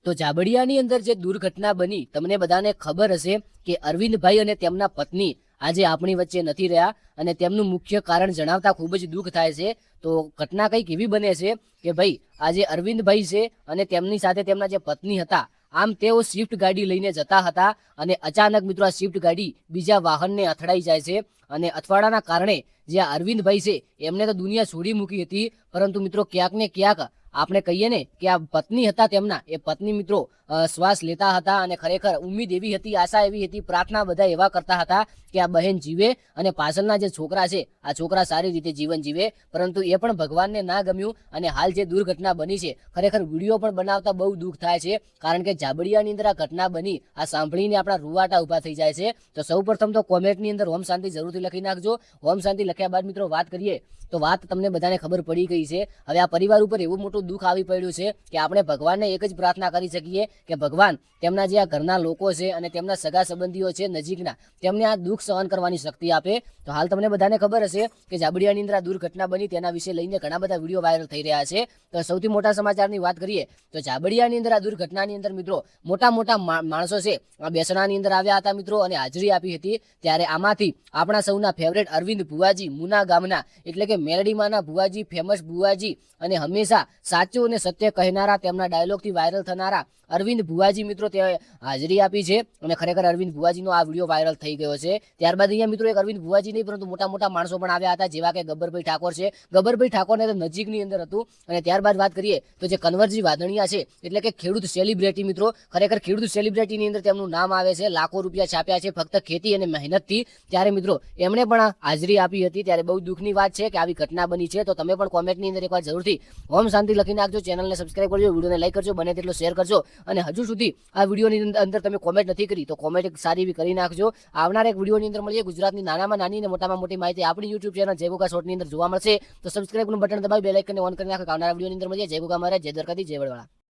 તો જાબડિયાની અંદર જે દુર્ઘટના બની તમને બધાને ખબર હશે કે અરવિંદભાઈ અને તેમના પત્ની આજે આપણી વચ્ચે નથી રહ્યા અને તેમનું મુખ્ય કારણ જણાવતા ખૂબ જ દુઃખ થાય છે. તો ઘટના કંઈક એવી બને છે કે ભાઈ આજે અરવિંદભાઈ છે અને તેમની સાથે તેમના જે પત્ની હતા, આમ તેઓ સ્વિફ્ટ ગાડી લઈને જતા હતા અને અચાનક મિત્રો આ સ્વિફ્ટ ગાડી બીજા વાહનને અથડાઈ જાય છે અને અથડાવાના કારણે જે અરવિંદભાઈ છે એમને તો દુનિયા છોડી મૂકી હતી, પરંતુ મિત્રો ક્યાંક ને ક્યાંક આપણે કહીએ ને કે આ પત્ની હતા તેમના, એ પત્ની મિત્રો શ્વાસ લેતા હતા અને ખરેખર ઉમ્મીદ એવી હતી, આશા એવી હતી, પ્રાર્થના બધા એવા કરતા હતા કે આ બહેન જીવે અને પાછળના જે છોકરા છે આ છોકરા સારી રીતે જીવન જીવે, પરંતુ એ પણ ભગવાનને ના ગમ્યું અને હાલ જે દુર્ઘટના બની છે ખરેખર વિડીયો પણ બનાવતા બહુ દુઃખ થાય છે, કારણ કે જાબડિયાની અંદર આ ઘટના બની આ સાંભળીને આપણા રૂવાટા ઊભા થઈ જાય છે. તો સૌ પ્રથમ તો કોમેન્ટની અંદર ઓમ શાંતિ જરૂરથી લખી નાખજો. ઓમ શાંતિ લખ્યા બાદ મિત્રો વાત કરીએ તો વાત તમને બધાને ખબર પડી ગઈ છે. હવે આ પરિવાર ઉપર એવું મોટું દુઃખ આવી પડ્યું છે કે આપણે ભગવાનને એક જ પ્રાર્થના કરી શકીએ કે ભગવાન તેમના જે આ ઘરના લોકો છે અને તેમના સગા સંબંધીઓ છે નજીકના, તેમને આ દુઃખ સહન કરવાની શક્તિ આપે. તો હાલ તમને બધાને ખબર હશે કે જાબડિયાની અંદર આ દુર્ઘટના બની તેના વિશે લઈને ઘણા બધા વિડીયો વાયરલ થઈ રહ્યા છે. તો સૌથી મોટા સમાચારની વાત કરીએ તો જાબડિયાની અંદર આ દુર્ઘટનાની અંદર મિત્રો મોટા મોટા માણસો છે આ બેસણાની અંદર આવ્યા હતા મિત્રો અને હાજરી આપી હતી. ત્યારે આમાંથી આપણા સૌના ફેવરેટ અરવિંદ ભુવાજી મુના ગામના એટલે કે મેરડીમાંના ભુવાજી, ફેમસ ભુવાજી અને હંમેશા સાચું અને સત્ય કહેનારા, તેમના ડાયલોગથી વાયરલ થનારા અરવિંદ ભુવાજી મિત્રો તે હાજરી આપી છે અને ખરેખર અરવિંદ ભુવાજીનો આ વિડીયો વાયરલ થઈ ગયો છે. ત્યારબાદ અહીંયા મિત્રો એક અરવિંદ ભુવાજી નહીં પરંતુ મોટા મોટા માણસો પણ આવ્યા હતા, જેવા કે ગબ્બરભાઈ ઠાકોર છે. ગબ્બરભાઈ ઠાકોરને તો નજીકની અંદર હતું. અને ત્યારબાદ વાત કરીએ તો જે કન્વરજી વાદણિયા છે એટલે કે ખેડૂત સેલિબ્રિટી મિત્રો, ખરેખર ખેડૂત સેલિબ્રિટીની અંદર તેમનું નામ આવે છે, લાખો રૂપિયા છાપ્યા છે ફક્ત ખેતી અને મહેનતથી. ત્યારે મિત્રો એમણે પણ હાજરી આપી હતી. ત્યારે બહુ દુઃખની વાત છે કે આવી ઘટના બની છે. તો તમે પણ કોમેન્ટની અંદર એકવાર જરૂરથી ઓમ શાંતિ લખી નાખજો, ચેનલને સબસ્ક્રાઇબ કરજો, વિડીયોને લાઈક કરજો, બને તેટલો શેર કરજો અને હજુ સુધી આ વિડીયોની અંદર તમે કોમેન્ટ નથી કરી તો કોમેન્ટ એક સારી એવી કરી નાખજો. આવનાર એક વિડીયોની અંદર મળીએ ગુજરાતની નાનામાં નાની અને મોટામાં મોટી માહિતી આપણી યુટ્યુબ ચેનલ જય ગોગા શોર્ટની અંદર જોવા મળશે. તો સબસ્ક્રાઇબનું બટન દબાવી બેલ આઇકનને ઓન કરી નાખો. આવનારા વિડીયોની અંદર મળીએ. જય ગોગા મહારાજ, જય દ્વારકાધીશ, જય વડવાળા.